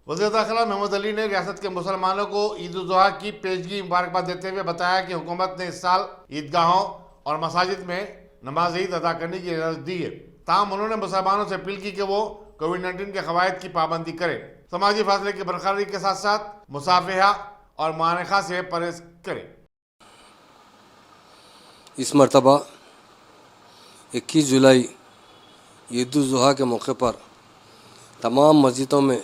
वज़ीर दाखिला महमूद अली ने रियासत के मुसलमानों को ईद उल जुहा की पेशगी मुबारकबाद देते हुए बताया कि हुकूमत ने इस साल ईदगाहों और मसाजिद में नमाज ईद अदा करने की इजाज़त दी है। ताहम उन्होंने मुसलमानों से अपील की कि वो कोविड-19 के क़वाइद की पाबंदी करें, समाजी फासले की बरकरारी के साथ साथ मुसाफिहा और मानखा से परहेज करें। इस मरतबा 21 जुलाई ईद उल जुहा के मौके पर तमाम मस्जिदों में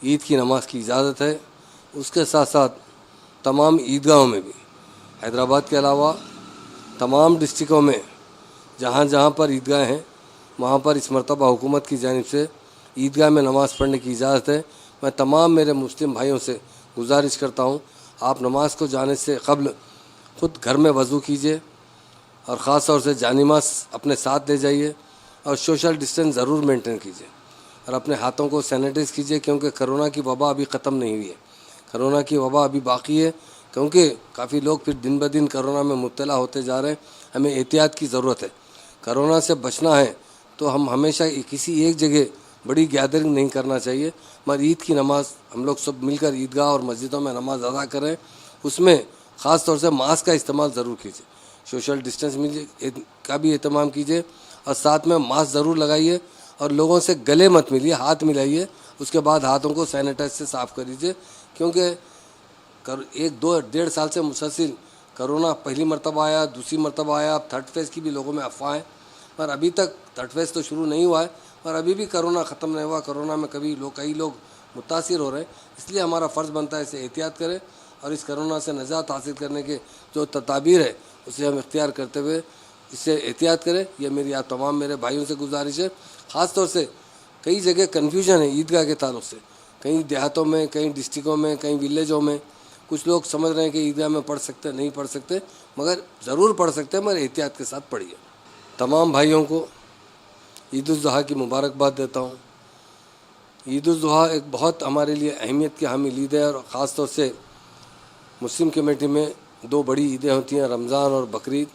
ईद की नमाज की इजाज़त है। उसके साथ साथ तमाम ईदगाहों में भी, हैदराबाद के अलावा तमाम डिस्ट्रिक्टों में जहाँ जहाँ पर ईदगाह हैं वहाँ पर इस मरतबा हुकूमत की जानिब से ईदगाह में नमाज़ पढ़ने की इजाज़त है। मैं तमाम मेरे मुस्लिम भाइयों से गुजारिश करता हूँ, आप नमाज को जाने से क़ब्ल ख़ुद घर में वज़ू कीजिए और ख़ास तौर से जानिमाज़ अपने साथ ले जाइए और सोशल डिस्टेंस ज़रूर मेंटेन कीजिए और अपने हाथों को सैनिटाइज़ कीजिए, क्योंकि कोरोना की वबा अभी ख़त्म नहीं हुई है। कोरोना की वबा अभी बाकी है, क्योंकि काफ़ी लोग फिर दिन ब दिन कोरोना में मुब्तला होते जा रहे हैं। हमें एहतियात की ज़रूरत है। कोरोना से बचना है तो हम हमेशा किसी एक जगह बड़ी गैदरिंग नहीं करना चाहिए, मगर ईद की नमाज़ हम लोग सब मिलकर ईदगाह और मस्जिदों में नमाज अदा करें। उसमें ख़ास तौर से मास्क का इस्तेमाल ज़रूर कीजिए, सोशल डिस्टेंस का भी एहतमाम कीजिए और साथ में मास्क ज़रूर लगाइए और लोगों से गले मत मिलिए, हाथ मिलाइए। उसके बाद हाथों को सैनिटाइज से साफ़ कर लीजिए, क्योंकि 1-2-1.5 साल से मुसलसिल कोरोना पहली मरतबा आया, दूसरी मरतबा आया, अब थर्ड फेज़ की भी लोगों में अफवाह है, पर अभी तक थर्ड फेज़ तो शुरू नहीं हुआ है और अभी भी कोरोना ख़त्म नहीं हुआ। कोरोना में कई लोग मुतासिर हो रहे हैं, इसलिए हमारा फ़र्ज़ बनता है इसे एहतियात करें और इस कोरोना से निजात हासिल करने के जो तदाबीर है उसे हम इख्तियार करते हुए इससे एहतियात करें। यह मेरी आप तमाम मेरे भाइयों से गुजारिश है। ख़ास तौर से कई जगह कन्फ्यूजन है ईदगाह के ताल्लुक़ से, कई देहातों में, कई डिस्ट्रिक्टों में, कई विलेजों में कुछ लोग समझ रहे हैं कि ईदगाह में पढ़ सकते नहीं पढ़ सकते, मगर ज़रूर पढ़ सकते हैं, मगर एहतियात के साथ पढ़िए। तमाम भाइयों को ईद उल जुहा की मुबारकबाद देता हूँ। ईद उल जुहा एक बहुत हमारे लिए अहमियत की हामिल ईद है और ख़ास तौर से मुस्लिम कमेटी में 2 बड़ी ईदें होती हैं, रमज़ान और बकरीद,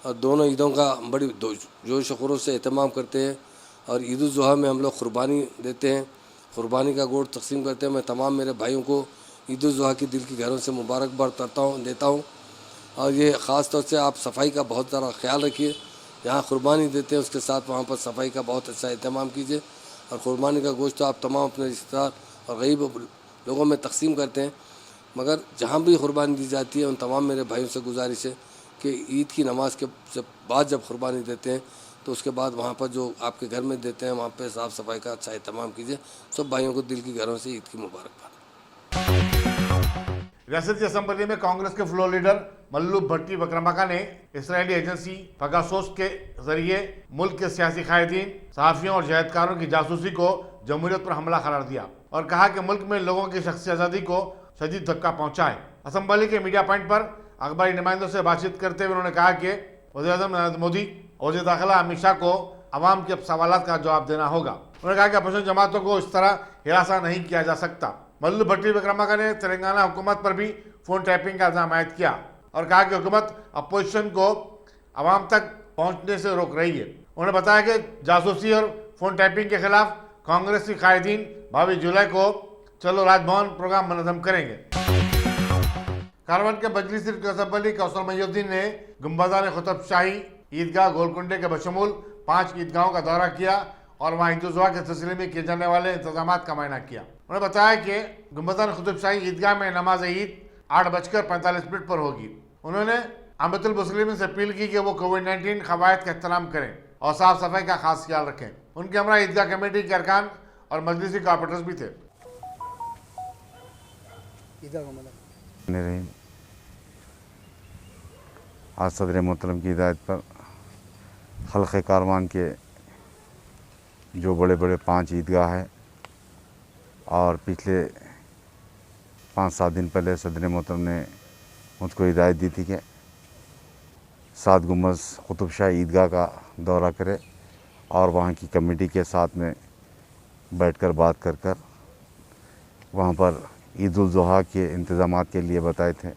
और दोनों ईदों का बड़ी जोश खरोश से एहतमाम करते हैं। और ईद उल जुहा में हम लोग कुर्बानी देते हैं, कुर्बानी का गोश्त तकसीम करते हैं। मैं तमाम मेरे भाइयों को ईद उल जुहा की दिल की गहरों से मुबारकबाद देता हूँ। और ये ख़ास तौर से आप सफाई का बहुत ज़्यादा ख्याल रखिए, जहाँ कुर्बानी देते हैं उसके साथ वहाँ पर सफाई का बहुत अच्छा एहतमाम कीजिए। और कुर्बानी का गोश्त तो आप तमाम अपने रिश्तेदार और गरीब लोगों में तकसीम करते हैं, मगर जहाँ भी कुर्बानी दी जाती है उन तमाम मेरे भाइयों से गुजारिश है कि ईद की नमाज के बाद जब कुर्बानी देते हैं तो उसके बाद वहाँ पर जो आपके घर में देते हैं वहाँ पे साफ़ सफाई का अच्छा एहतमाम कीजिए। सब भाइयों को दिल की गहरों से ईद की मुबारकबाद। रियासती असम्बली में कांग्रेस के फ्लोर लीडर मल्लू भट्टी विक्रमाका ने इसराइली एजेंसी पेगासस के जरिए मुल्क के सियासी कायदीन, सहाफ़ियों और जहदकारों की जासूसी को जमहूरियत पर हमला करार दिया और कहा कि मुल्क में लोगों की शख्सी आज़ादी को शदीद धक्का पहुँचा है। असम्बली के मीडिया पॉइंट पर अखबारी नुमाइंदों से बातचीत करते हुए उन्होंने कहा कि वज़ीर-ए-आज़म नरेंद्र मोदी और वज़ीर दाखिला अमित शाह को अवाम के सवालात का जवाब देना होगा। उन्होंने कहा कि अपोजिशन जमातों को इस तरह हिरासा नहीं किया जा सकता। मल्लू भट्टी विक्रमाका ने तेलंगाना हुकूमत पर भी फ़ोन टैपिंग का इल्ज़ाम आयद किया और कहा कि हुकूमत अपोजिशन को अवाम तक पहुँचने से रोक रही है। उन्होंने बताया कि जासूसी और फ़ोन टैपिंग के खिलाफ कांग्रेसी कायदीन 22 जुलाई को चलो राजभवन प्रोग्राम मुनज़्ज़म करेंगे। कारवन के मजलिस असम्बली कौसर महीउद्दीन ने गुंबदान खुतब शाही ईदगाह गोलकुंडे के बशमूल 5 ईदगाहों का दौरा किया और वहाँ ईद उल जुहा के सिलसिले में किए जाने वाले इंतजाम का मायना किया। उन्होंने बताया कि गुंबदान खुतब शाही ईदगाह में नमाज ईद 8:45 पर होगी। उन्होंने अमतुल मुस्लिमीन से अपील की कि वो कोविड-19 क़वाइद का एहतराम करें और साफ सफाई का खास ख्याल रखें। उनके हमरा ईदगाह कमेटी के अरकान और मजलिसी कॉर्पोरेटर्स भी थे। आज सदर मोहतरम की हिदायत पर खल्क़ कारवान के जो बड़े बड़े 5 ईदगाह है और पिछले 5-7 दिन पहले सदर मोहतरम ने मुझको हिदायत दी थी कि 7 गुंबद कुतुब शाही ईदगाह का दौरा करे और वहाँ की कमेटी के साथ में बैठकर बात कर वहाँ पर ईद उल जुहा के इंतज़ामात के लिए बताए थे।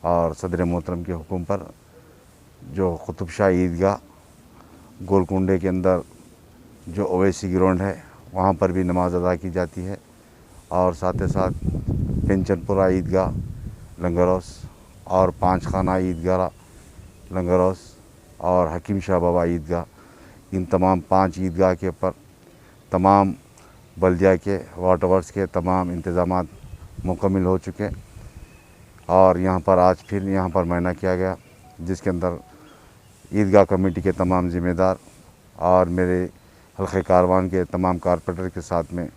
और सदर मोहतरम के हुक्म पर जो कुतुब शाही ईदगाह गोलकुंडे के अंदर जो ओवैसी ग्राउंड है वहाँ पर भी नमाज अदा की जाती है। और साथ ही साथ पेंचनपुरा ईदगाह लंगरौस और पाँच खाना ईदगाह लंगरौस और हकीम शाह बाबा ईदगाह, इन तमाम 5 ईदगाह के ऊपर तमाम बल्दिया के वाटरवर्क्स के तमाम इंतज़ामात मुकम्मल हो चुके और यहाँ पर आज फिर यहाँ पर मुआयना किया गया, जिसके अंदर ईदगाह कमेटी के तमाम ज़िम्मेदार और मेरे हल्के कारवान के तमाम कारपोरेटर के साथ में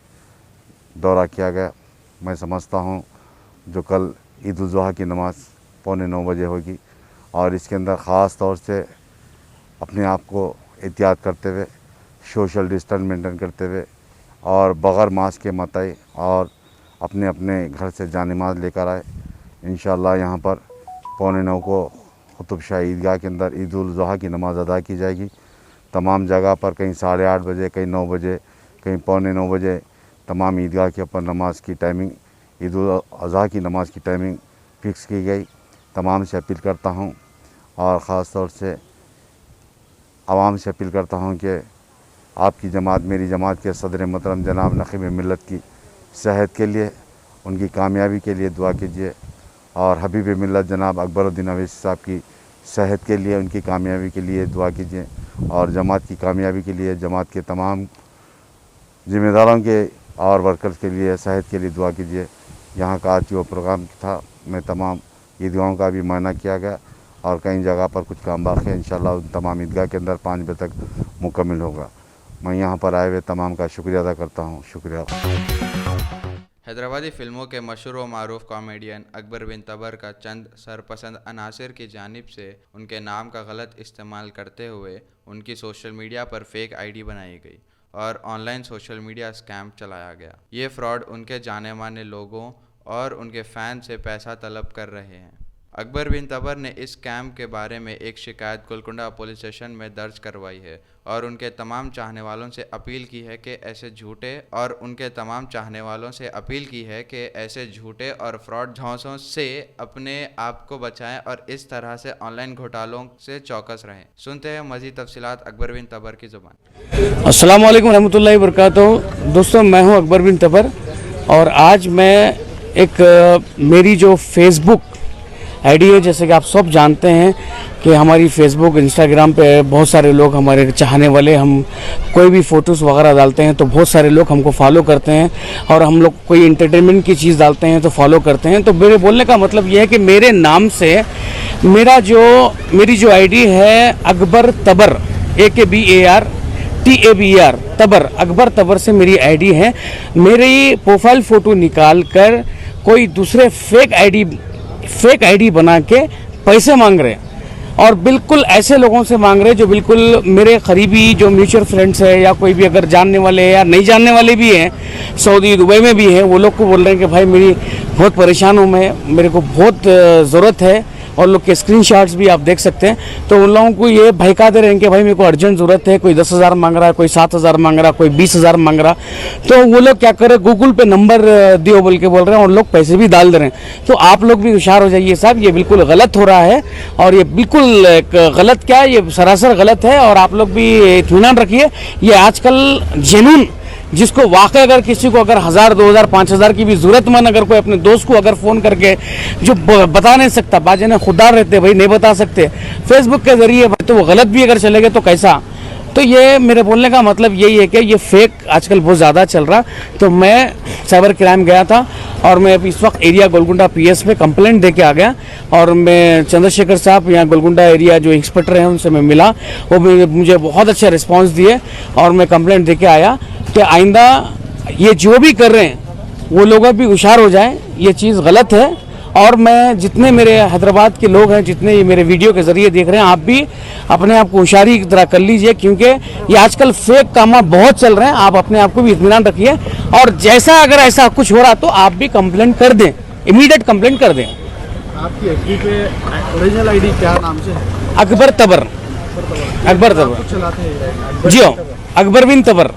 दौरा किया गया। मैं समझता हूँ जो कल ईद उल ज़ुहा की नमाज़ 8:45 बजे होगी और इसके अंदर ख़ास तौर से अपने आप को एहतियात करते हुए, सोशल डिस्टेंस मेंटेन करते हुए और बग़ैर मास्क के मत आए और अपने अपने घर से जान-ए-नमाज़ लेकर आए। इंशाअल्लाह यहाँ पर 8:45 को कुतुब शाह ईदगाह के अंदर ईद उल ज़ुहा की नमाज़ अदा की जाएगी। तमाम जगह पर कहीं 8:30 बजे, कहीं 9 बजे, कहीं 8:45 बजे तमाम ईदगाह के ऊपर नमाज की टाइमिंग, ईद उल अज़हा की नमाज़ की टाइमिंग फ़िक्स की गई। तमाम से अपील करता हूँ और ख़ास तौर से आवाम से अपील करता हूँ कि आपकी जमात, मेरी जमात के सदर मोहतरम जनाब नक़ीब मिल्लत की सेहत के लिए, उनकी कामयाबी के लिए दुआ कीजिए और हबीब मिल्लत जनाब अकबरुद्दीन अवैसी साहब की सेहत के लिए, उनकी कामयाबी के लिए दुआ कीजिए और जमात की कामयाबी के लिए जमात के तमाम ज़िम्मेदारों के और वर्कर्स के लिए सेहत के लिए दुआ कीजिए। यहाँ का आज जो प्रोग्राम था, मैं तमाम ईदगाहों का भी मुआयना किया गया और कई जगह पर कुछ काम बाकी है। इंशाअल्लाह उन तमाम ईदगाह के अंदर 5 बजे तक मुकम्मल होगा। मैं यहाँ पर आए हुए तमाम का शुक्रिया अदा करता हूँ। शुक्रिया। हैदराबादी फिल्मों के मशहूर व मारूफ कॉमेडियन अकबर बिन तबर का चंद सरपसंद अनासिर की जानिब से उनके नाम का गलत इस्तेमाल करते हुए उनकी सोशल मीडिया पर फेक आईडी बनाई गई और ऑनलाइन सोशल मीडिया स्कैम चलाया गया। ये फ्रॉड उनके जाने माने लोगों और उनके फ़ैन से पैसा तलब कर रहे हैं। अकबर बिन तबर ने इस स्कैम के बारे में एक शिकायत गोलकुंडा पुलिस स्टेशन में दर्ज करवाई है और उनके तमाम चाहने वालों से अपील की है कि ऐसे झूठे और फ्रॉड झांसों से अपने आप को बचाएं और इस तरह से ऑनलाइन घोटालों से चौकस रहें। सुनते हैं मज़ीद तफसीलात अकबर बिन तबर की ज़ुबान। अस्सलाम वालेकुम रहमतुल्लाहि व बरकातहू। दोस्तों, मैं हूं अकबर बिन तबर और आज मैं मेरी जो फेसबुक आईडी है, जैसे कि आप सब जानते हैं कि हमारी फेसबुक, इंस्टाग्राम पे बहुत सारे लोग हमारे चाहने वाले, हम कोई भी फ़ोटोज़ वगैरह डालते हैं तो बहुत सारे लोग हमको फॉलो करते हैं और हम लोग कोई एंटरटेनमेंट की चीज़ डालते हैं तो फॉलो करते हैं। तो मेरे बोलने का मतलब ये है कि मेरे नाम से मेरी जो आईडी है अकबर तबर, AKBAR तबर, अकबर तबर से मेरी आईडी है। मेरी प्रोफाइल फ़ोटो निकाल कर कोई दूसरे फेक आईडी बना के पैसे मांग रहे और बिल्कुल ऐसे लोगों से मांग रहे जो बिल्कुल मेरे करीबी जो म्यूचुअल फ्रेंड्स है या कोई भी अगर जानने वाले या नहीं जानने वाले भी हैं, सऊदी दुबई में भी हैं, वो लोग को बोल रहे हैं कि भाई मेरी बहुत परेशान हूँ मैं, मेरे को बहुत ज़रूरत है और लोग के स्क्रीनशॉट्स भी आप देख सकते हैं। तो उन लोगों को ये भड़का दे रहे हैं कि भाई मेरे को अर्जेंट ज़रूरत है, कोई 10,000 मांग रहा है, कोई 7,000 मांग रहा है, कोई 20,000 मांग रहा। तो वो लोग क्या कर रहे हैं, गूगल पे नंबर दियो बोल के बोल रहे हैं और लोग पैसे भी डाल दे रहे हैं। तो आप लोग भी होशियार हो जाइए साहब, ये बिल्कुल गलत हो रहा है और ये बिल्कुल गलत क्या है, ये सरासर गलत है और आप लोग भी इत्मीनान रखिए। ये आजकल जेन्युइन जिसको वाकई अगर किसी को अगर 1,000, 2,000, 5,000 की भी ज़रूरतमंद अगर कोई अपने दोस्त को अगर फ़ोन करके जो बता नहीं सकता, बाजे खुदा रहते भाई नहीं बता सकते, फेसबुक के ज़रिए तो वो गलत भी अगर चले गए तो कैसा। तो ये मेरे बोलने का मतलब यही है कि ये फेक आजकल बहुत ज़्यादा चल रहा। तो मैं साइबर क्राइम गया था और मैं इस वक्त एरिया गोलकुंडा PS पे कंप्लेंट दे के आ गया और मैं चंद्रशेखर साहब यहाँ गोलकुंडा एरिया जो इंस्पेक्टर हैं उनसे मैं मिला, वो मुझे बहुत अच्छा रिस्पांस दिए और मैं कंप्लेंट दे के आया कि आइंदा ये जो भी कर रहे हैं वो लोग भी होशियार हो जाएं, ये चीज़ गलत है। और मैं जितने मेरे हैदराबाद के लोग हैं, जितने ये मेरे वीडियो के ज़रिए देख रहे हैं, आप भी अपने आप को होशियारी की तरह कर लीजिए क्योंकि ये आजकल फेक काम बहुत चल रहे हैं। आप अपने आप को भी इत्मीनान रखिए और जैसा अगर ऐसा कुछ हो रहा तो आप भी कंप्लेंट कर दें, इमीडिएट कंप्लेंट कर दें। आपकी एफबी पे ओरिजिनल आईडी क्या नाम से है? अकबर तबर। अकबर तबर चलाते हैं जी हाँ, अकबर बिन तबर।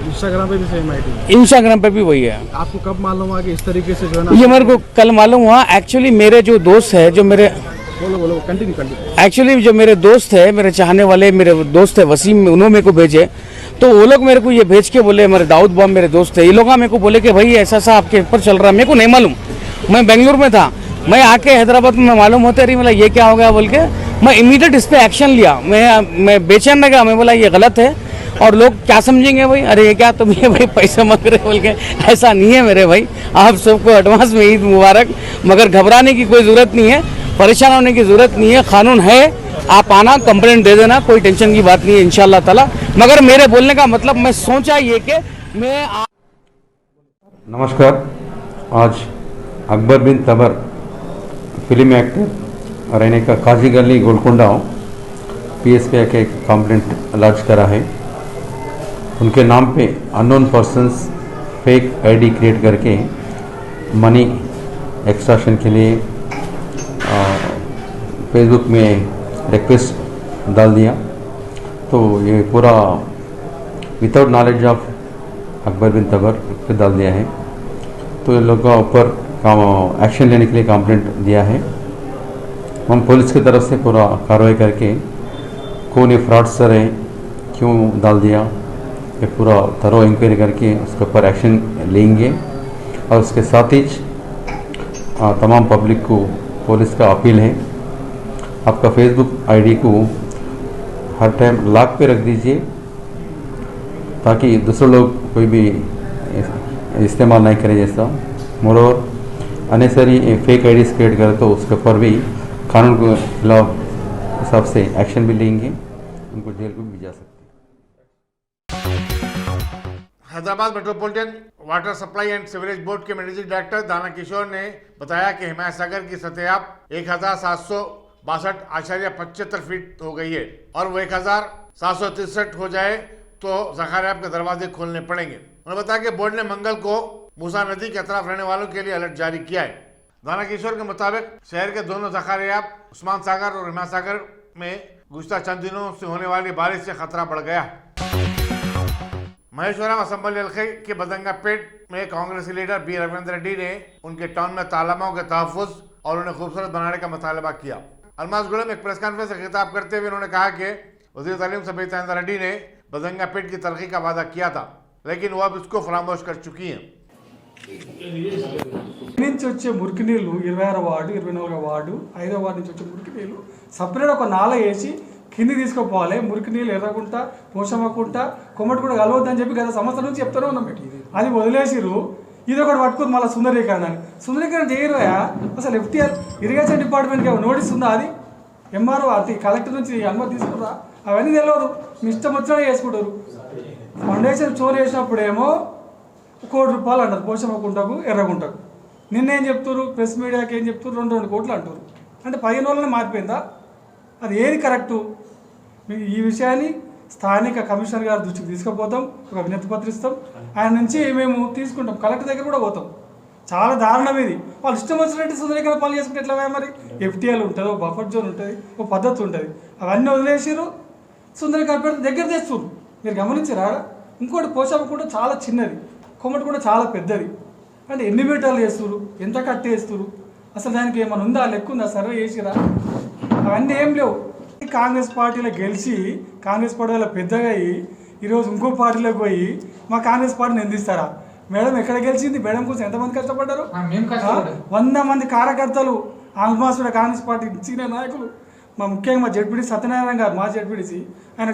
इंस्टाग्राम पे भी सेम आईडी? इंस्टाग्राम पे भी वही है। आपको कब मालूम हुआ कि इस तरीके से जो है ना? ये मेरे को कल मालूम हुआ। एक्चुअली मेरे जो दोस्त है, जो मेरे बोलो कंटिन्यू। एक्चुअली जो मेरे दोस्त है, मेरे चाहने वाले मेरे दोस्त है वसीम, उन्होंने मेरे को भेजे। तो वो लोग मेरे को ये भेज के बोले, मेरे दाऊद बॉम मेरे दोस्त है, ये लोग मेरे को बोले कि भाई ऐसा सा आपके ऊपर चल रहा है। मेरे को नहीं मालूम, मैं बेंगलुरु में था, मैं आके हैदराबाद में मालूम होते रही, मतलब ये क्या हो गया बोल के मैं इमीडिएट इस पर एक्शन लिया। मैं बेचैन लगा, मैं बोला ये गलत है और लोग क्या समझेंगे भाई, अरे ये क्या तुम ये भाई पैसे मांग रहे बोल के। ऐसा नहीं है मेरे भाई, आप सबको एडवांस में ईद मुबारक। मगर घबराने की कोई ज़रूरत नहीं है, परेशान होने की ज़रूरत नहीं है, कानून है, आप आना कंप्लेंट दे देना, कोई टेंशन की बात नहीं है इंशाल्लाह ताला। मगर मेरे बोलने का मतलब मैं सोचा ये कि मैं नमस्कार। आज अकबर बिन तबर फिल्म एक्टर रहने का काजी गली गोलकोंडा PSP के कंप्लेंट लॉन्च करा है। उनके नाम पे unknown persons fake ID create करके मनी एक्सट्रैक्शन के लिए फेसबुक में रिक्वेस्ट डाल दिया। तो ये पूरा विदाउट नॉलेज ऑफ अकबर बिन तबर पे डाल दिया है। तो इन लोगों का ऊपर एक्शन लेने के लिए कंप्लेंट दिया है। हम पुलिस की तरफ से पूरा कार्रवाई करके कौन ये फ्रॉडस्टर है, क्यों डाल दिया, ये पूरा थरो इंक्वायरी करके उसके ऊपर एक्शन लेंगे। और उसके साथ ही तमाम पब्लिक को पुलिस का अपील है, आपका फेसबुक आईडी को हर टाइम लॉक पे रख दीजिए ताकि दूसरे लोग कोई भी इस्तेमाल नहीं करें। जैसा मोरोवर अनेसरी फेक आईडीज क्रिएट करे तो उसके ऊपर भी कानून के खिलाफ हिसाब से एक्शन भी लेंगे, उनको जेल को भी जा सकते हैं। Hyderabad metropolitan water supply and sewerage board के मैनेजिंग डायरेक्टर दाना किशोर ने बताया कि हिमायत सागर की सतह 1762.75 फीट हो गई है और वो 1763 हो जाए तो ज़खारियाब के दरवाजे खोलने पड़ेंगे। उन्होंने बताया कि बोर्ड ने मंगल को मूसा नदी के अतराफ रहने वालों के लिए अलर्ट जारी किया है। दाना किशोर के मुताबिक शहर के दोनों ज़खारियाब उस्मान सागर और हिमायत सागर में गुज़श्ता चंद दिनों से होने वाली बारिश से खतरा बढ़ गया। महेश्वरम असम्बली हल्के के बदंगा पेट में कांग्रेसी लीडर बी रविंद्र रेड्डी ने उनके टाउन में तालाबों के तहफ़्फ़ुज़ और उन्हें खूबसूरत बनाने का मुतालबा किया। अलमासगुड़ा में एक प्रेस कॉन्फ्रेंस से खिताब करते हुए उन्होंने कहा कि वज़ीर तालीम सफीद रेड्डी ने बदंगा पेट की तरक्की का वादा किया था, लेकिन वो अब इसको फरामोश कर चुकी हैं। నుంచి వచ్చే మురికి నీళ్ళు 26వ వార్డు 24వ వార్డు 5వ వార్డు నుంచి వచ్చే మురికి నీళ్ళు సపరేట్ ఒక నాల వేసి కింది తీసుకుపోవాలి. మురికి నీళ్ళు ఎర్రగుంట పోషమ్మకుంట కొమ్మటిగూడ కలవద్దని చెప్పి గత సంవత్సరం నుంచి చెప్తూనే ఉన్నాం. అది వదిలేసిరు, ఇది ఒకటి పట్టుకుని మళ్ళీ సుందరీకరణ చేయరుయా. అసలు FTR ఇరిగేషన్ డిపార్ట్మెంట్కి నోటీస్ ఉందా? అది MRO అది కలెక్టర్ నుంచి అనుమతి తీసుకుందా? అవన్నీ తెలియదు, మీ ఇష్టం వచ్చినా చేసుకుంటారు. ఫౌండేషన్ చోరు వేసినప్పుడేమో ₹1,00,00,000 అంటారు పోషమ్మకుంటకు ఎర్రగుంటకు. నిన్నేం చెప్తారు, ప్రెస్ మీడియాకి ఏం చెప్తారు, 2 కోట్లు అంటారు. అంటే 15 రోజులనే మారిపోయిందా? అది ఏది కరెక్టు? ఈ విషయాన్ని స్థానిక కమిషనర్ గారి దృష్టికి తీసుకుపోతాం, ఒక వినతి పత్రిస్తాం, ఆయన నుంచి మేము తీసుకుంటాం, కలెక్టర్ దగ్గర కూడా పోతాం. చాలా దారుణం ఇది. వాళ్ళు ఇష్టం వచ్చినట్టు సుందరీకరణ పనులు చేసుకుంటే ఎట్లా? మరి FTL ఉంటుంది, ఒక బఫర్ జోన్ ఉంటుంది, ఒక పద్ధతి ఉంటుంది. అవన్నీ వదిలేసారు, సుందరీకరణ పెడితే దగ్గర తెస్తున్నారు. మీరు గమనించారా? ఇంకోటి పోషమ్మ కూడా చాలా చిన్నది, కొమ్మటి కూడా చాలా పెద్దది. అంటే ఎన్ని మీటర్లు వేస్తున్నారు, ఎంత కట్టేస్తున్నారు, అసలు దానికి ఏమైనా ఉందా, లెక్క ఉందా, సర్వే చేసిరా? అవన్నీ ఏం లేవు. కాంగ్రెస్ పార్టీలో గెలిచి కాంగ్రెస్ పార్టీలో పెద్దగా అయ్యి ఈరోజు ఇంకో పార్టీలోకి పోయి మా కాంగ్రెస్ పార్టీని నిందిస్తారా? మేడం ఎక్కడ గెలిచింది? మేడం కోసం ఎంతమంది కష్టపడ్డారు? 100 మంది కార్యకర్తలు ఆల్మోస్ట్ కాంగ్రెస్ పార్టీ సీనియర్ నాయకులు, మా ముఖ్యంగా మా జడ్పీడీ సత్యనారాయణ గారు, మా జడ్పీడీసీ, ఆయన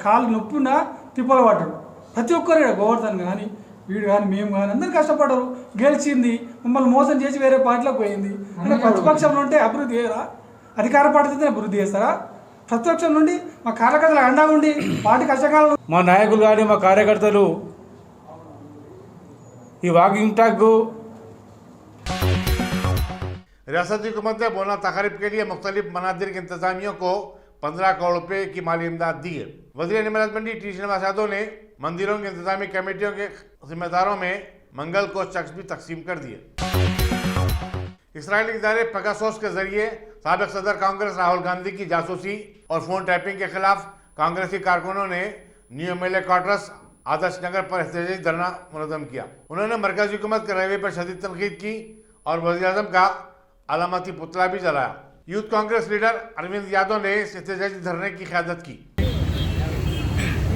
కాళ్ళు నొప్పున్నా తిప్పలు పడ్డాడు. ప్రతి ఒక్కరు గోవర్ధన్ కానీ వీడు కానీ మేము కానీ అందరూ కష్టపడ్డారు. గెలిచింది, మమ్మల్ని మోసం చేసి వేరే పార్టీలోకి పోయింది. అంటే ప్రతిపక్షంలో ఉంటే అభివృద్ధి చేయరా? అధికార పార్టీతో అభివృద్ధి చేస్తారా? ప్రతిపక్షం నుండి మా కార్యకర్తలు అండా ఉండి పార్టీ కష్టకాలం మా నాయకులు కానీ మా కార్యకర్తలు ఈ వాకింగ్ ట్రాక్ रियासती हुकूमत ने बोना तकारीब के लिए मुख्तलिफ मनादिर के इंतजामियों को 15 करोड़ रुपए की माली इमदाद दी है। वज़ीर निमरत मंडी टी श्रीनिवास यादव ने मंदिरों की इंतजामी कमेटियों के जिम्मेदारों में मंगल को चेक्स भी तकसीम कर दिए। इसराइली इदारे पेगासस के जरिए साबिक सदर कांग्रेस राहुल गांधी की जासूसी और फोन टैपिंग के खिलाफ कांग्रेसी कारकुनों ने new MLA quarters Adarsh Nagar पर एहतजाजी धरना मुनज़्ज़म किया। उन्होंने मरकजी हुकूमत के रवैये पर शदीद तनकीद की और वज़ीर-ए-आज़म का अलामती पुतला भी जलाया। यूथ कांग्रेस लीडर अरविंद यादव ने इस एहतजाजी धरने की क़यादत की।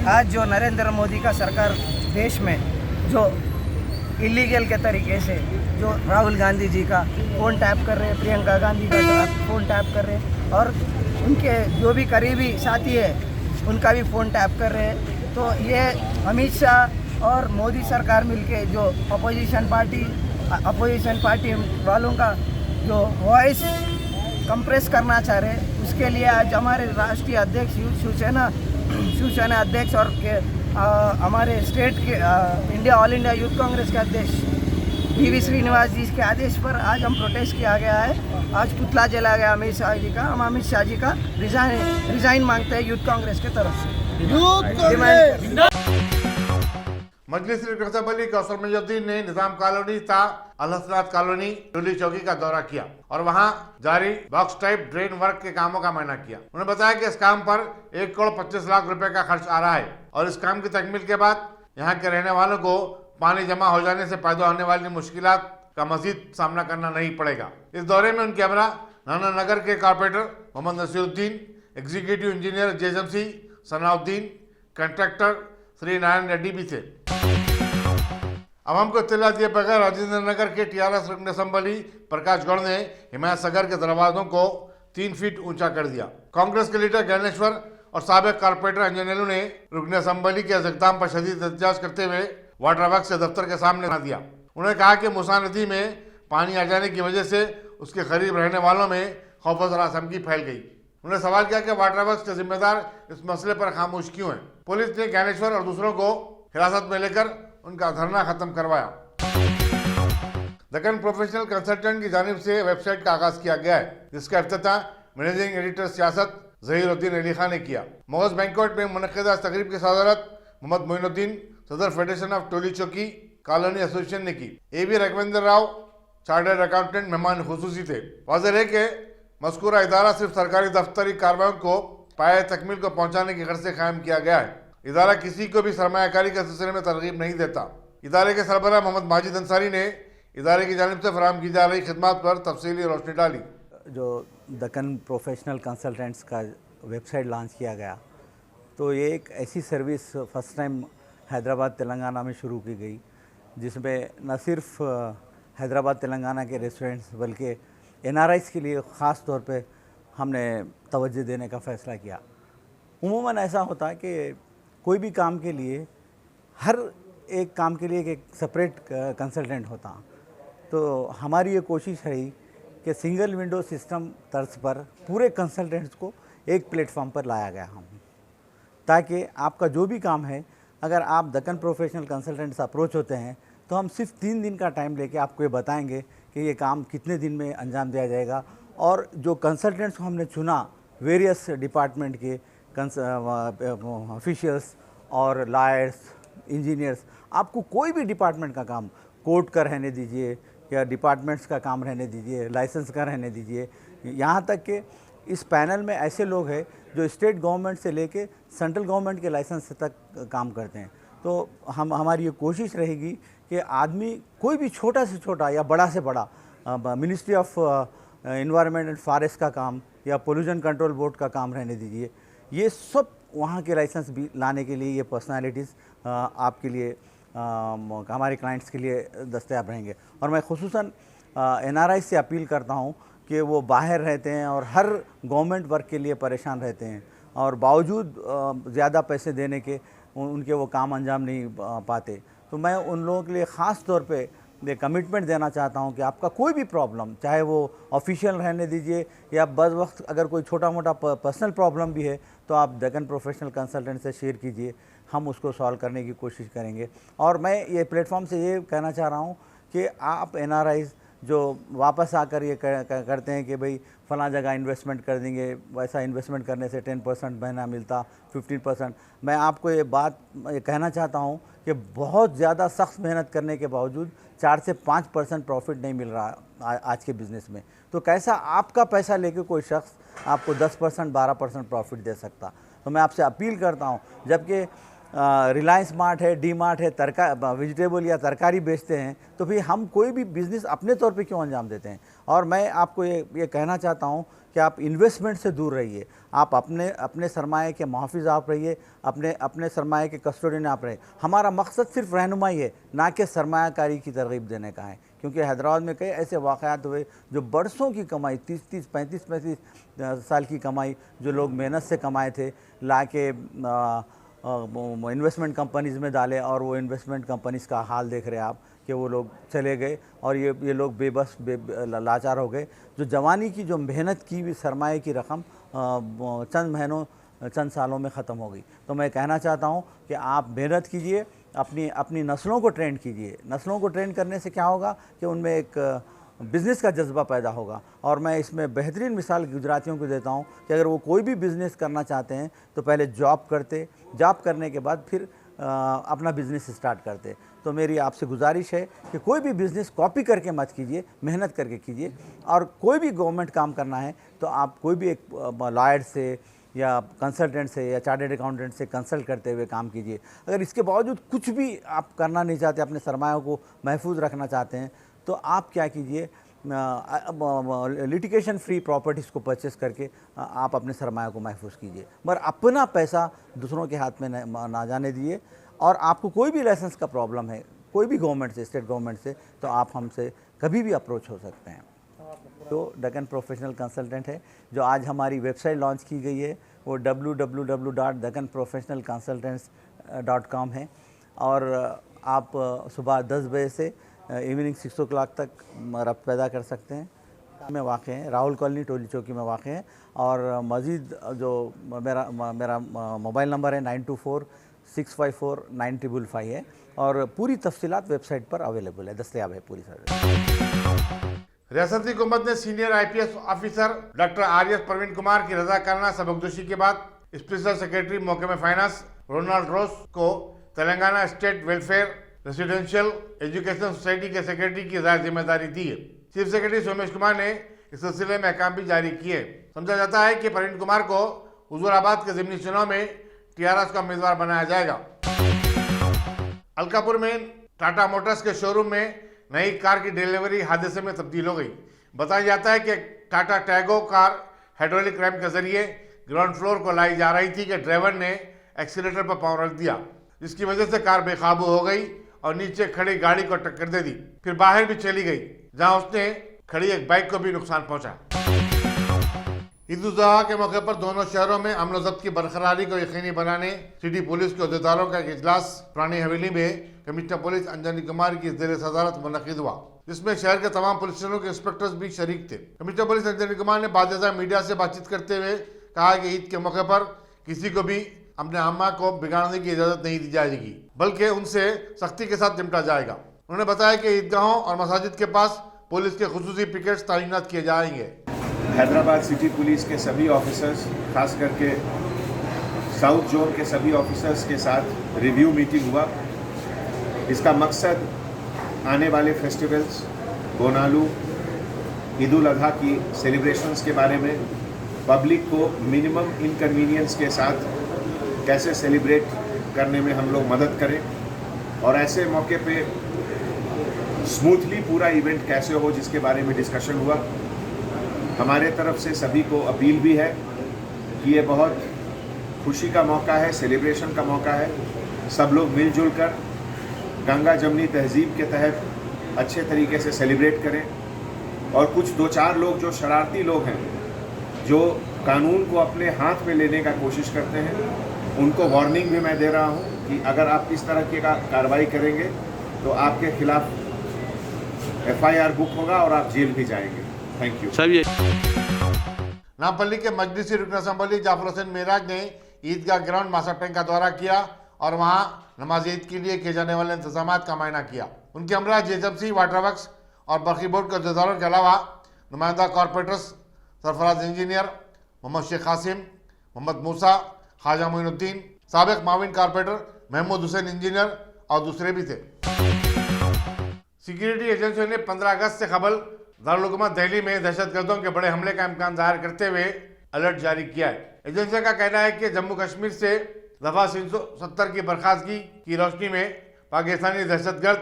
आज जो नरेंद्र मोदी का सरकार देश में जो इलीगल के तरीके से जो राहुल गांधी जी का फ़ोन टैप कर रहे हैं, प्रियंका गांधी का फ़ोन टैप कर रहे हैं और उनके जो भी करीबी साथी है उनका भी फ़ोन टैप कर रहे हैं। तो ये अमित शाह और मोदी सरकार मिलके जो अपोजिशन पार्टी वालों का जो वॉइस कंप्रेस करना चाह रहे हैं, उसके लिए आज हमारे राष्ट्रीय अध्यक्ष शिवसेना अध्यक्ष और हमारे स्टेट के ऑल इंडिया यूथ कांग्रेस के अध्यक्ष PV श्रीनिवास जी के आदेश पर आज हम प्रोटेस्ट किया गया है। आज पुतला जला गया अमित शाह जी का। हम अमित शाह जी का रिजाइन मांगते हैं यूथ कांग्रेस की तरफ से। मजलिस असेंबली कौसर मजुद्दीन ने निजाम कॉलोनी ता अलहसनात कॉलोनी टोली चौकी का दौरा किया और वहां जारी बॉक्स टाइप ड्रेन वर्क के कामों का मायना किया। उन्होंने बताया कि इस काम पर 1 करोड़ 25 लाख रुपए का खर्च आ रहा है और इस काम की तकमील के बाद यहाँ के रहने वालों को पानी जमा हो जाने से पैदा होने वाली मुश्किलात का मजीद सामना करना नहीं पड़ेगा। इस दौरे में उनके हमरा नाना नगर के corporator Mohammed Nasiruddin, executive engineer JMC Sanauddin, contractor Shri Narayan Reddy भी थे। अवाम को इत्तला दिए बगैर राजेंद्र नगर के TRS रुकन असम्बली प्रकाश गौड़ ने हिमायत सागर के दरवाजों को 3 फीट ऊंचा कर दिया। कांग्रेस के लीडर ज्ञानेश्वर और साबिक कारपोरेटर अंजनेलू ने रुकन असम्बली के इक़दाम पर शदीद एहतजाज करते हुए वाटर वर्क्स से दफ्तर के सामने बना दिया। उन्होंने कहा कि मूसा नदी में पानी आ जाने की वजह से उसके करीब रहने वालों में खौफ और आशंकी फैल गई। उन्होंने सवाल किया कि वाटर वर्क्स के जिम्मेदार इस मसले पर खामोश क्यों हैं। पुलिस ने ज्ञानेश्वर और दूसरों को हिरासत में लेकर उनका धरना खत्म करवाया। दक्कन प्रोफेशनल कंसल्टेंट की जानिब से वेबसाइट का आगाज किया गया है, जिसका इफ्तिताह मैनेजिंग एडिटर सियासत ज़हीरुद्दीन अली खान ने किया। मगज बैंकवेट में मुनक़िदा इस तकरीब की सदारत मोहम्मद मोइनुद्दीन, सदर फेडरेशन ऑफ टोली चौकी कॉलोनी एसोसिएशन ने की। AB Raghvendra Rao, chartered accountant मेहमान खुसूसी थे। वाज़ेह है कि मज़कूरा इदारा सिर्फ सरकारी दफ्तरी कार्रवाइयों को पाए तकमील को पहुँचाने की गर्ज से कायम किया गया है। इदारा किसी को भी सरमायाकारी के सिलसिले में तरगीब नहीं देता। इदारे के सरबराह मोहम्मद माजिद अंसारी ने इदारे की जानिब से फराहम की जा रही खिदमत पर तफसीली रोशनी डाली। जो दक्कन प्रोफेशनल कंसल्टेंट्स का वेबसाइट लॉन्च किया गया, तो ये एक ऐसी service first time Hyderabad Telangana में शुरू की गई, जिसमें न सिर्फ हैदराबाद तेलंगाना के रेस्टोरेंट्स बल्कि NRIs के लिए ख़ास तौर पे हमने तवज्जो देने का फ़ैसला किया। उमूमन ऐसा होता है कि कोई भी काम के लिए हर एक काम के लिए एक सेपरेट कंसल्टेंट होता। तो हमारी ये कोशिश रही कि सिंगल विंडो सिस्टम तर्ज पर पूरे कंसल्टेंट्स को एक प्लेटफॉर्म पर लाया गया हम, ताकि आपका जो भी काम है, अगर आप दक्कन प्रोफेशनल कंसल्टेंट से अप्रोच होते हैं तो हम सिर्फ 3 दिन का टाइम लेके आपको ये बताएंगे कि ये काम कितने दिन में अंजाम दिया जाएगा। और जो कंसल्टेंट्स को हमने चुना वेरियस डिपार्टमेंट के ऑफिशियल्स और लॉयर्स, इंजीनियर्स, आपको कोई भी डिपार्टमेंट का काम, कोर्ट का रहने दीजिए या डिपार्टमेंट्स का काम रहने दीजिए, लाइसेंस का रहने दीजिए, यहाँ तक कि इस पैनल में ऐसे लोग हैं जो स्टेट गवर्नमेंट से लेके सेंट्रल गवर्नमेंट के लाइसेंस तक काम करते हैं। तो हमारी ये कोशिश रहेगी कि आदमी कोई भी छोटा से छोटा या बड़ा से बड़ा ministry of environment and forest का काम या पोल्यूशन कंट्रोल बोर्ड का काम रहने दीजिए, ये सब वहाँ के लाइसेंस भी लाने के लिए ये पर्सनालिटीज़ आपके लिए हमारे क्लाइंट्स के लिए दस्तयाब रहेंगे। और मैं खुसूसन NRI से अपील करता हूँ कि वो बाहर रहते हैं और हर गवर्नमेंट वर्क के लिए परेशान रहते हैं और बावजूद ज़्यादा पैसे देने के उनके वो काम अंजाम नहीं पाते। तो मैं उन लोगों के लिए ख़ास तौर पे ये कमिटमेंट देना चाहता हूँ कि आपका कोई भी प्रॉब्लम, चाहे वो ऑफिशियल रहने दीजिए या बस वक्त अगर कोई छोटा मोटा पर्सनल प्रॉब्लम भी है, तो आप दक्कन प्रोफेशनल कंसल्टेंट से शेयर कीजिए, हम उसको सॉल्व करने की कोशिश करेंगे। और मैं ये प्लेटफॉर्म से ये कहना चाह रहा हूँ कि आप NRIs जो वापस आकर ये करते हैं कि भाई फ़लाँ जगह इन्वेस्टमेंट कर देंगे, वैसा इन्वेस्टमेंट करने से 10% महीना मिलता, 15%। मैं आपको ये बात कहना चाहता हूँ कि बहुत ज़्यादा सख्त मेहनत करने के बावजूद 4 से 5% प्रॉफिट नहीं मिल रहा आज के बिज़नेस में। तो कैसा आपका पैसा लेके कोई शख्स आपको 10%, 12% प्रॉफिट दे सकता। तो मैं आपसे अपील करता हूँ, जबकि रिलायंस मार्ट है, डी मार्ट है, वेजिटेबल या तरकारी बेचते हैं, तो फिर हम कोई भी बिज़नेस अपने तौर पे क्यों अंजाम देते हैं। और मैं आपको ये कहना चाहता हूँ कि आप इन्वेस्टमेंट से दूर रहिए, आप अपने सरमाए के मुहाफ़िज़ आप रहिए, अपने सरमाए के कस्टोडियन आप रहिए। हमारा मकसद सिर्फ रहनुमाई है, ना कि सरमायाकारी की तरगीब देने का है, क्योंकि हैदराबाद में कई ऐसे वाक़यात हुए जो बरसों की कमाई, 30-30, 35-35 साल की कमाई जो लोग मेहनत से कमाए थे, ला के इन्वेस्टमेंट कंपनीज़ में डाले, और वो इन्वेस्टमेंट कंपनीज़ का हाल देख रहे हैं आप कि वो लोग चले गए और ये लोग बेबस लाचार हो गए। जो जवानी की जो मेहनत की हुई सरमाए की रकम चंद सालों में ख़त्म हो गई। तो मैं कहना चाहता हूँ कि आप मेहनत कीजिए, अपनी नस्लों को ट्रेंड कीजिए। नस्लों को ट्रेंड करने से क्या होगा कि उनमें एक बिज़नेस का जज्बा पैदा होगा। और मैं इसमें बेहतरीन मिसाल गुजरातियों को देता हूँ कि अगर वो कोई भी बिज़नेस करना चाहते हैं तो पहले जॉब करने के बाद फिर अपना बिज़नेस स्टार्ट करते। तो मेरी आपसे गुजारिश है कि कोई भी बिज़नेस कॉपी करके मत कीजिए, मेहनत करके कीजिए। और कोई भी गवर्नमेंट काम करना है तो आप कोई भी एक लॉयर से या कंसल्टेंट से या चार्टर्ड अकाउंटेंट से कंसल्ट करते हुए काम कीजिए। अगर इसके बावजूद कुछ भी आप करना नहीं चाहते, अपने सरमायों को महफूज रखना चाहते हैं, तो आप क्या कीजिए, लिटिगेशन फ्री प्रॉपर्टीज़ को परचेस करके आप अपने सरमाया को महफूज कीजिए, मगर अपना पैसा दूसरों के हाथ में ना जाने दिए। और आपको कोई भी लाइसेंस का प्रॉब्लम है, कोई भी गवर्नमेंट से, स्टेट गवर्नमेंट से, तो आप हमसे कभी भी अप्रोच हो सकते हैं। तो डेक्कन प्रोफेशनल कंसल्टेंट है, जो आज हमारी वेबसाइट लॉन्च की गई है, वो www.deccanprofessionalconsultants.com है। और आप सुबह 10 बजे से इवनिंग 6 o'clock तक रब्त पैदा कर सकते हैं। में वाक़ हैं, राहुल कॉलोनी, टोली चौकी में वाक़ हैं। और मज़ीद जो मेरा मोबाइल नंबर है 9246549555 है, और पूरी तफसीलात वेबसाइट पर अवेलेबल है, दस्तयाब है पूरी सर्विस। रियासती हुकूमत ने senior IPS officer doctor RS Praveen Kumar की रजाकाराना सबकदोशी के बाद स्पेशल सेक्रेटरी महकमे फाइनेंस रोनाल्ड रोस को Telangana State Welfare Residential Education Society के सेक्रेटरी की जिम्मेदारी दी है। चीफ सेक्रेटरी सोमेश कुमार ने इस सिलसिले में अहकाम भी जारी किए। समझा जाता है कि प्रवीण कुमार को हुजूराबाद के ज़िमनी चुनाव में TRS का उम्मीदवार बनाया जाएगा। अलकापुर में टाटा मोटर्स के शोरूम में नई कार की डिलीवरी हादसे में तब्दील हो गई। बताया जाता है कि टाटा टैगो कार हाइड्रोलिक रैम्प के जरिए ग्राउंड फ्लोर को लाई जा रही थी कि ड्राइवर ने एक्सीलेटर पर पांव रख दिया, जिसकी वजह से कार बेकाबू हो गई और नीचे खड़ी गाड़ी को टक्कर दे दी। फिर बाहर भी चली गई, जहां उसने खड़ी एक बाइक को भी नुकसान पहुंचा। ईद उल अजहा के मौके पर दोनों शहरों में अमन ज़ब्त की बरकरारी को यकीनी बनाने सिटी पुलिस के अहदेदारों का एक इजलास पुरानी हवेली में कमिश्नर पुलिस अंजनी कुमार की ज़ेर सदारत मुनक़िद हुआ, जिसमें शहर के तमाम पुलिस स्टेशनों के इंस्पेक्टर्स भी शरीक थे। कमिश्नर पुलिस अंजनी कुमार ने बाज़ मीडिया से बातचीत करते हुए कहा कि ईद के मौके पर किसी को भी अपने अम्मा को बिगाड़ने की इजाज़त नहीं दी जाएगी, बल्कि उनसे सख्ती के साथ निपटा जाएगा। उन्होंने बताया कि ईदगाहों और मसाजिद के पास पुलिस के खुसूसी पिकेट्स तैनात किए जाएंगे। हैदराबाद सिटी पुलिस के सभी ऑफिसर्स, खास करके साउथ जोन के सभी ऑफिसर्स के साथ रिव्यू मीटिंग हुआ। इसका मकसद आने वाले फेस्टिवल्स, बोनालू, ईद उल अजहा की सेलिब्रेशंस के बारे में पब्लिक को मिनिमम इनकन्वीनियंस के साथ कैसे सेलिब्रेट करने में हम लोग मदद करें, और ऐसे मौके पे स्मूथली पूरा इवेंट कैसे हो, जिसके बारे में डिस्कशन हुआ। हमारे तरफ से सभी को अपील भी है कि ये बहुत खुशी का मौका है, सेलिब्रेशन का मौका है। सब लोग मिलजुल कर गंगा जमनी तहजीब के तहत अच्छे तरीके से सेलिब्रेट करें। और कुछ 2-4 लोग जो शरारती लोग हैं, जो कानून को अपने हाथ में लेने का कोशिश करते हैं, उनको वार्निंग भी मैं दे रहा हूं कि अगर आप इस तरह की कार्रवाई करेंगे तो आपके खिलाफ FIR बुक होगा और आप जेल भी जाएंगे। Thank you. नामपल्ली के मजलिसी रुकन असम्बली जाफर हुसैन मेराज ने ईदगाह ग्राउंड मास्टर टैंक का दौरा किया और वहां नमाज ईद के लिए किए जाने वाले इंतजाम का मायना किया। उनके हमरा GHMC, वाटर वर्क्स और बरकी बोर्ड के अहदेदारों के अलावा नुमाइंदा कॉरपोरेटर्स, सरफराज इंजीनियर, मोहम्मद शेख कासिम, मोहम्मद मूसा, ख्वाजा मोइनुद्दीन, साबिक माविन कॉरपोरेटर महमूद हुसैन इंजीनियर और दूसरे भी थे। सिक्योरिटी एजेंसियों ने 15 अगस्त से कबल दारुल हुकूमत दिल्ली में दहशतगर्दों के बड़े हमले का इम्कान जाहिर करते हुए अलर्ट जारी किया है। एजेंसी का कहना है कि जम्मू कश्मीर से दफा 370 की बर्खास्तगी की रोशनी में पाकिस्तानी दहशतगर्द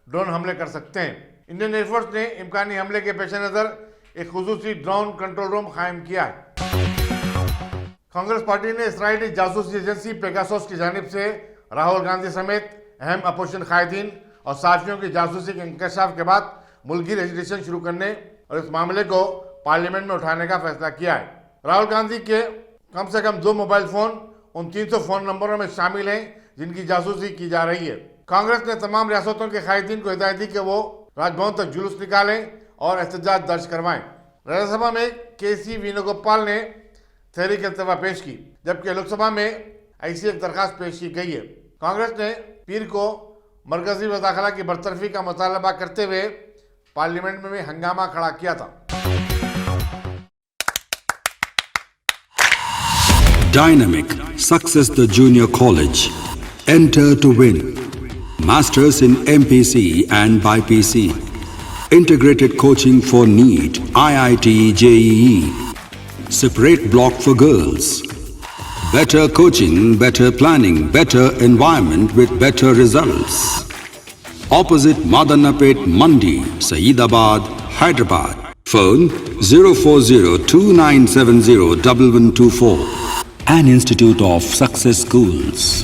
ड्रोन हमले कर सकते हैं। इंडियन एयरफोर्स ने इम्कानी हमले के पेश नज़र एक खुसूसी ड्रोन कंट्रोल रूम कायम किया है। कांग्रेस पार्टी ने इसराइली जासूसी एजेंसी पेगासस की जानिब से राहुल गांधी समेत अहम अपोजिशन कायदीन और सहाफ़ियों की जासूसी के इंकशाफ के बाद मुल्की रजिस्ट्रेशन शुरू करने और इस मामले को पार्लियामेंट में उठाने का फैसला किया है। राहुल गांधी के कम से कम 2 मोबाइल फ़ोन उन 300 फ़ोन नंबरों में शामिल हैं जिनकी जासूसी की जा रही है। कांग्रेस ने तमाम रियासतों के कायदीन को हिदायत दी कि वो राजभवन तक जुलूस निकालें और एहतजाज दर्ज करवाएं। राज्यसभा में केसी वेणुगोपाल ने तहरीक इल्तवा पेश की, जबकि लोकसभा में ऐसी एक दरखास्त पेश की गई है। कांग्रेस ने पीर को मरकजी वज़ाखला की बरतरफी का मुतालबा करते हुए पार्लियामेंट में भी हंगामा खड़ा किया था। Dynamic Success the Junior College. Enter to win. Masters in MPC and BPC. Integrated coaching for NEET, IIT, JEE. Separate block for girls. Better coaching, better planning, better environment with better results. Opposite Madanapet Mandi, Saeedabad, Hyderabad. Phone 04029701124. An Institute of Success Schools.